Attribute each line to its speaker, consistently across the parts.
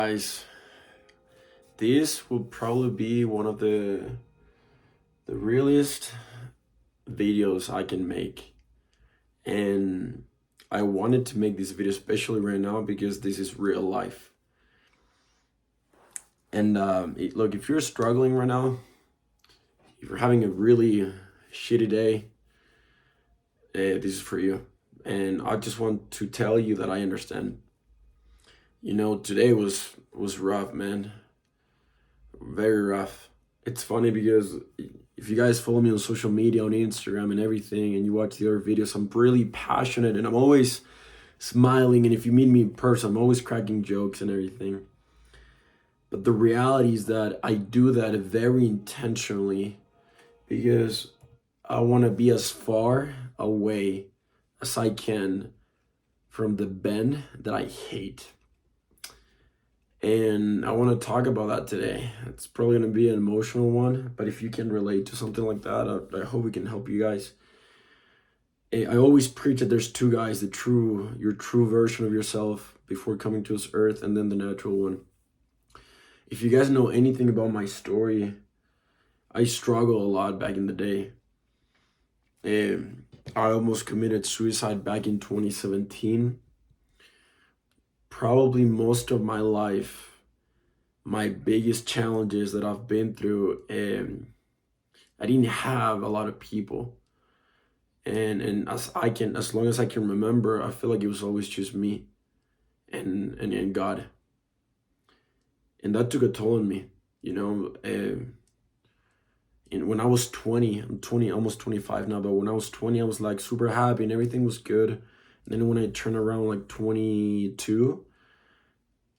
Speaker 1: Guys, this will probably be one of the realest videos I can make. And I wanted to make this video especially right now because this is real life. And look, if you're struggling right now, if you're having a really shitty day, this is for you. And I just want to tell you that I understand. Today was rough, man. Very rough. It's funny because if you guys follow me on social media, on Instagram and everything, and you watch the other videos, I'm really passionate and I'm always smiling. And if you meet me in person, I'm always cracking jokes and everything. But the reality is that I do that very intentionally because I want to be as far away as I can from the Ben that I hate. And I want to talk about that today. It's probably going to be an emotional one, but if you can relate to something like that, I hope we can help you guys. I always preach that there's two guys, your true version of yourself before coming to this earth, and then the natural one. If you guys know anything about my story, I struggled a lot back in the day. I almost committed suicide back in 2017. Probably most of my life, my biggest challenges that I've been through, I didn't have a lot of people. And as long as I can remember, I feel like it was always just me and God. And that took a toll on me, and when I was 20, I'm 20, almost 25 now, but when I was 20, I was like super happy and everything was good. And then when I turned around like 22,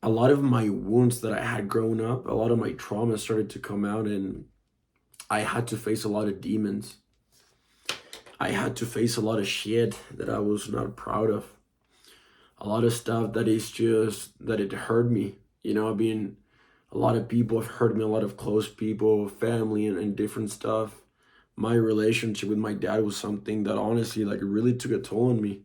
Speaker 1: a lot of my wounds that I had grown up, a lot of my trauma started to come out, and I had to face a lot of demons. I had to face a lot of shit that I was not proud of. A lot of stuff that it hurt me. A lot of people have hurt me, a lot of close people, family, and different stuff. My relationship with my dad was something that honestly, like, it really took a toll on me.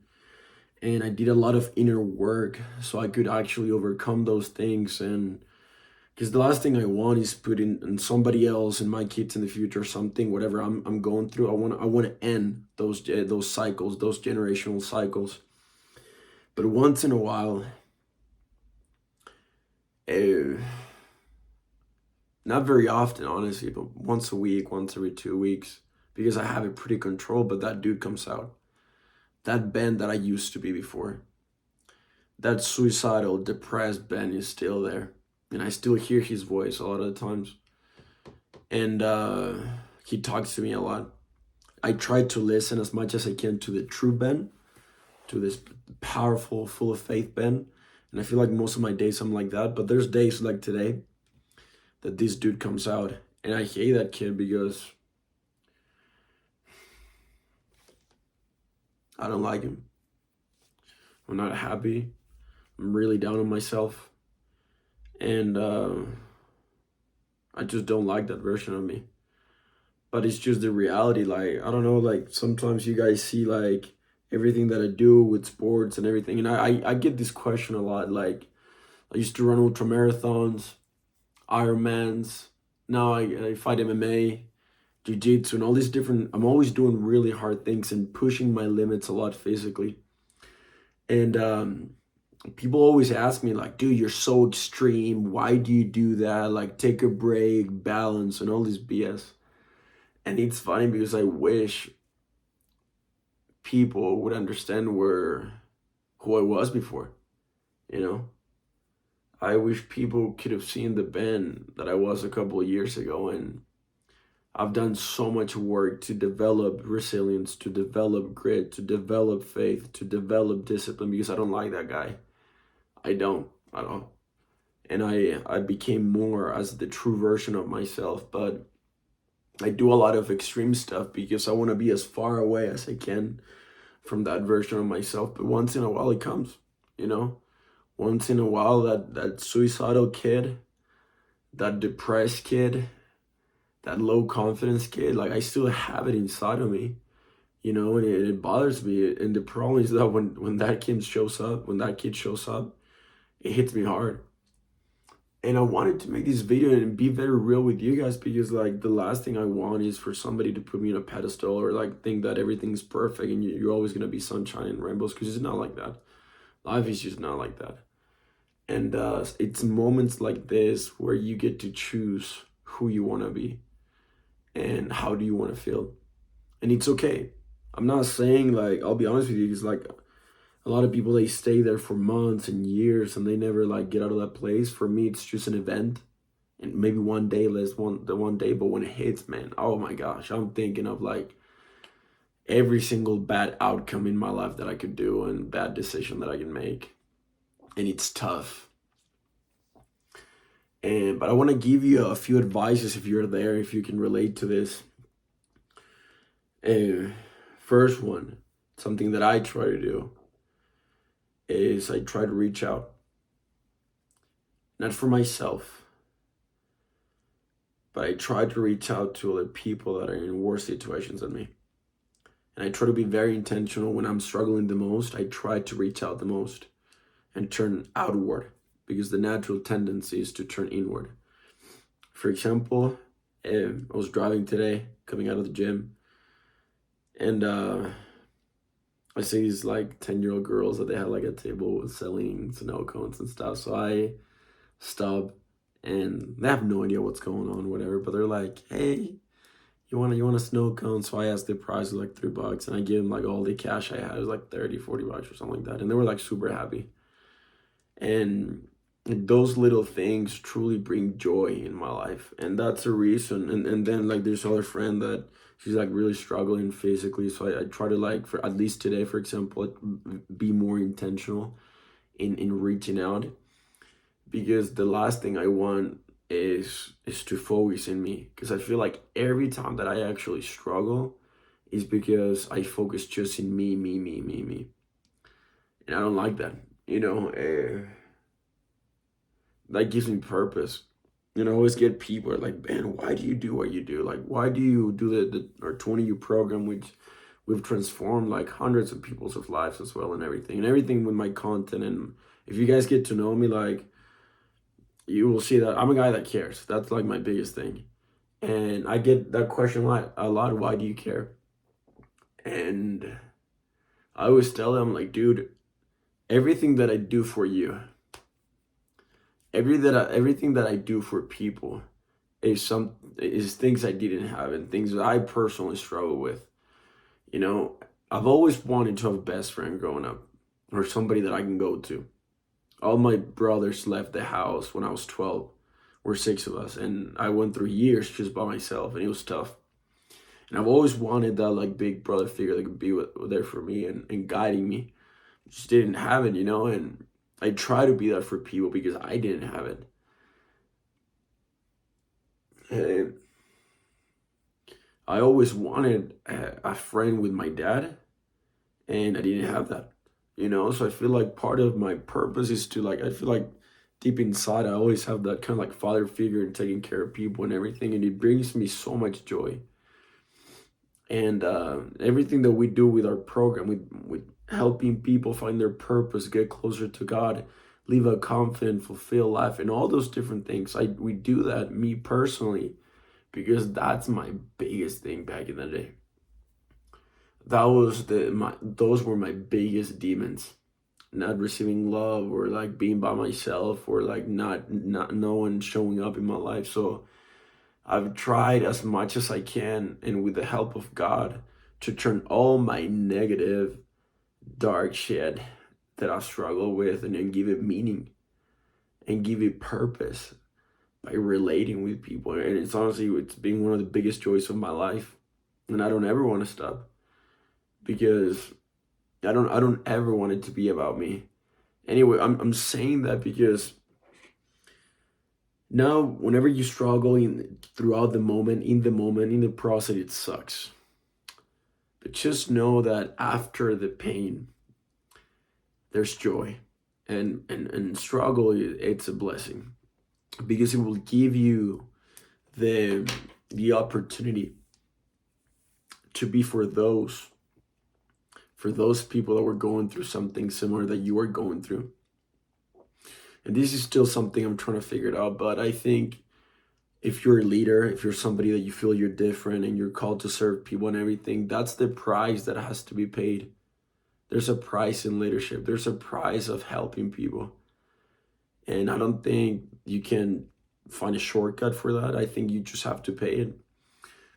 Speaker 1: And I did a lot of inner work so I could actually overcome those things. And because the last thing I want is put in somebody else and my kids in the future, something, whatever I'm going through. I want to end those cycles, those generational cycles. But once in a while, not very often, honestly, but once a week, once every 2 weeks, because I have it pretty controlled, but that dude comes out. That Ben that I used to be before. That suicidal, depressed Ben is still there. And I still hear his voice a lot of the times. And he talks to me a lot. I try to listen as much as I can to the true Ben, to this powerful, full of faith Ben. And I feel like most of my days I'm like that. But there's days like today that this dude comes out. And I hate that kid because I don't like him. I'm not happy. I'm really down on myself. And I just don't like that version of me. But it's just the reality. Like, I don't know, like, sometimes you guys see, like, everything that I do with sports and everything. And I get this question a lot. Like, I used to run ultra marathons, Ironmans. Now I fight MMA, jiu-jitsu, and all these different... I'm always doing really hard things and pushing my limits a lot physically. And people always ask me, like, dude, you're so extreme. Why do you do that? Like, take a break, balance, and all this BS. And it's funny because I wish people would understand who I was before, you know? I wish people could have seen the Ben that I was a couple of years ago. And I've done so much work to develop resilience, to develop grit, to develop faith, to develop discipline, because I don't like that guy. I don't at all. And I became more as the true version of myself. But I do a lot of extreme stuff because I want to be as far away as I can from that version of myself. But once in a while it comes, once in a while that suicidal kid, that depressed kid, that low confidence kid, like, I still have it inside of me, and it bothers me. And the problem is that when that kid shows up, it hits me hard. And I wanted to make this video and be very real with you guys, because like the last thing I want is for somebody to put me on a pedestal or like think that everything's perfect and you're always gonna be sunshine and rainbows, because it's not like that. Life is just not like that. And it's moments like this where you get to choose who you want to be and how do you want to feel. And it's okay. I'm not saying, like, I'll be honest with you, it's like a lot of people, they stay there for months and years and they never like get out of that place. For me, it's just an event, and maybe one day, the one day, but when it hits, man, oh my gosh, I'm thinking of like every single bad outcome in my life that I could do and bad decision that I can make. And it's tough. But I want to give you a few advices if you're there, if you can relate to this. First one, something that I try to do is I try to reach out. Not for myself, but I try to reach out to other people that are in worse situations than me. And I try to be very intentional. When I'm struggling the most, I try to reach out the most and turn outward, because the natural tendency is to turn inward. For example, I was driving today, coming out of the gym, and I see these like 10-year-old girls that they had like a table selling snow cones and stuff. So I stop, and they have no idea what's going on, whatever. But they're like, "Hey, you want a snow cone?" So I asked the price was like $3, and I gave them like all the cash I had. It was like 30, $40 or something like that, and they were like super happy. And those little things truly bring joy in my life, and that's a reason. And then like there's other friend that she's like really struggling physically, so I try to, like, for at least today, for example, be more intentional in reaching out, because the last thing I want is to focus in me, because I feel like every time that I actually struggle is because I focus just in me, and I don't like that, you know. That gives me purpose. I always get people are like, "Man, why do you do what you do? Like, why do you do our 20U program, which we've transformed like hundreds of people's of lives as well, and everything with my content." And if you guys get to know me, like, you will see that I'm a guy that cares. That's like my biggest thing. And I get that question a lot. Why do you care? And I always tell them, like, dude, everything that I do for you, everything that I do for people is things I didn't have and things that I personally struggle with. I've always wanted to have a best friend growing up, or somebody that I can go to. All my brothers left the house when I was 12. We're 6 of us, and I went through years just by myself, and it was tough. And I've always wanted that like big brother figure that could be there for me and guiding me. Just didn't have it, and I try to be that for people because I didn't have it. And I always wanted a friend with my dad, and I didn't have that, So I feel like part of my purpose is to, like, I feel like deep inside, I always have that kind of like father figure and taking care of people and everything, and it brings me so much joy. And everything that we do with our program, with helping people find their purpose, get closer to God, live a confident, fulfilled life, and all those different things. We do that, me personally, because that's my biggest thing back in the day. Those were my biggest demons. Not receiving love, or like being by myself, or like not no one showing up in my life. So I've tried as much as I can, and with the help of God, to turn all my negative, dark shit that I struggle with, and then give it meaning and give it purpose by relating with people. And it's been one of the biggest joys of my life, and I don't ever want to stop, because I don't ever want it to be about me. Anyway, I'm saying that because now, whenever you struggle throughout the moment, in the process, it sucks. But just know that after the pain, there's joy, and struggle, it's a blessing, because it will give you the opportunity to be for those people that were going through something similar that you are going through. And this is still something I'm trying to figure it out. But I think if you're a leader, if you're somebody that you feel you're different and you're called to serve people and everything, that's the price that has to be paid. There's a price in leadership. There's a price of helping people. And I don't think you can find a shortcut for that. I think you just have to pay it.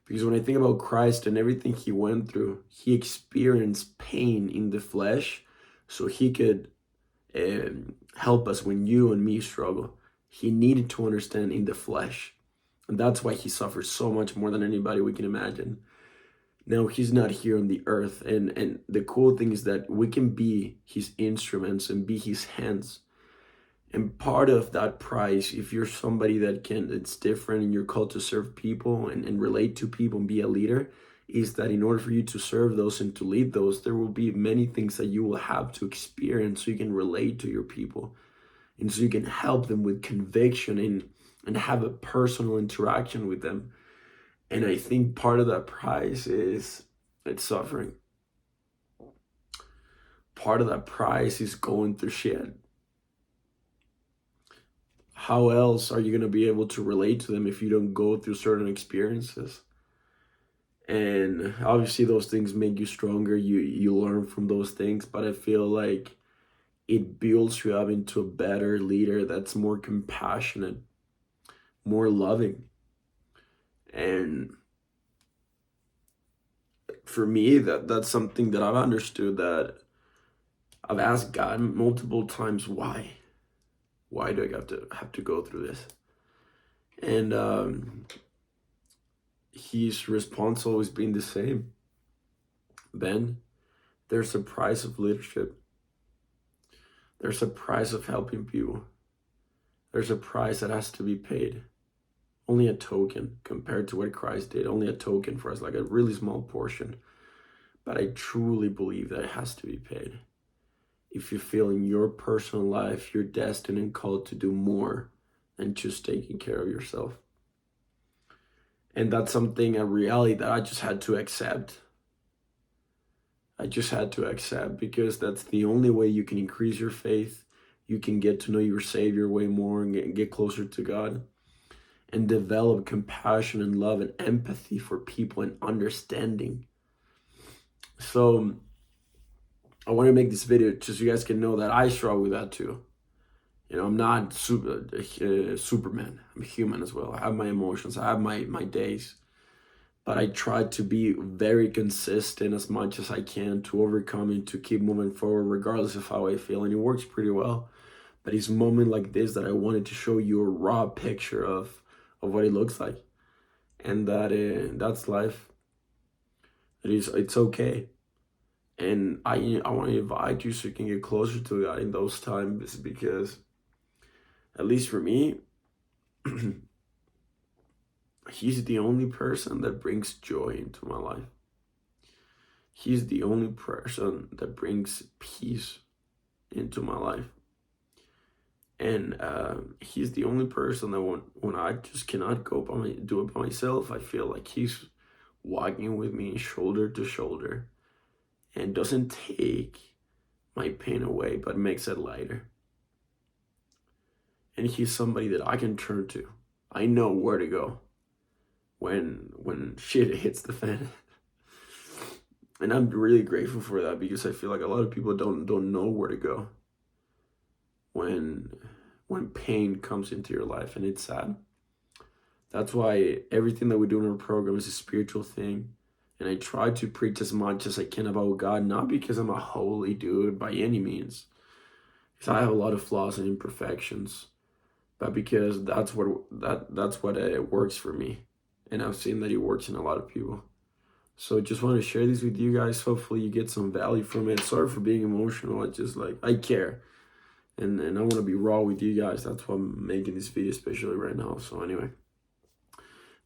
Speaker 1: Because when I think about Christ and everything he went through, he experienced pain in the flesh so he could help us when you and me struggle. He needed to understand in the flesh. And that's why he suffers so much more than anybody we can imagine. Now, he's not here on the earth. And the cool thing is that we can be his instruments and be his hands. And part of that price, if you're somebody it's different and you're called to serve people and relate to people and be a leader, is that in order for you to serve those and to lead those, there will be many things that you will have to experience so you can relate to your people. And so you can help them with conviction and have a personal interaction with them. And I think part of that price is it's suffering. Part of that price is going through shit. How else are you going to be able to relate to them if you don't go through certain experiences? And obviously those things make you stronger. You learn from those things, but I feel like it builds you up into a better leader that's more compassionate, more loving. And for me, that's something that I've understood, that I've asked God multiple times, why? Why do I have to go through this? And his response always been the same. Ben, there's a price of leadership. There's a price of helping people. There's a price that has to be paid. Only a token compared to what Christ did. Only a token for us, like a really small portion. But I truly believe that it has to be paid. If you feel in your personal life you're destined and called to do more than just taking care of yourself. And that's something, a reality that I just had to accept. I just had to accept, because that's the only way you can increase your faith. You can get to know your Savior way more and get closer to God. And develop compassion and love and empathy for people and understanding. So I want to make this video just so you guys can know that I struggle with that too. You know, I'm not Superman. I'm human as well. I have my emotions. I have my days. But I try to be very consistent as much as I can to overcome and to keep moving forward regardless of how I feel. And it works pretty well. But it's a moment like this that I wanted to show you a raw picture of what it looks like. And that's life. It's okay. And I want to invite you so you can get closer to God in those times, because at least for me, he's the only person that brings joy into my life. He's the only person that brings peace into my life. And he's the only person that when I just cannot do it by myself, I feel like he's walking with me shoulder to shoulder. And doesn't take my pain away, but makes it lighter. And he's somebody that I can turn to. I know where to go when shit hits the fan. And I'm really grateful for that, because I feel like a lot of people don't know where to go when pain comes into your life, and it's sad. That's why everything that we do in our program is a spiritual thing. And I try to preach as much as I can about God, not because I'm a holy dude by any means, because I have a lot of flaws and imperfections, but because that's what works for me. And I've seen that it works in a lot of people. So just want to share this with you guys. Hopefully you get some value from it. Sorry for being emotional. I care. And I want to be raw with you guys. That's why I'm making this video, especially right now. So anyway,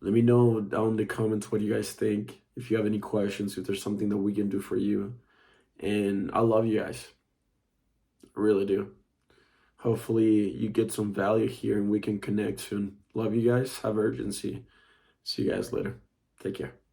Speaker 1: let me know down in the comments what you guys think. If you have any questions, if there's something that we can do for you. And I love you guys. I really do. Hopefully you get some value here and we can connect soon. Love you guys. Have urgency. See you guys later. Take care.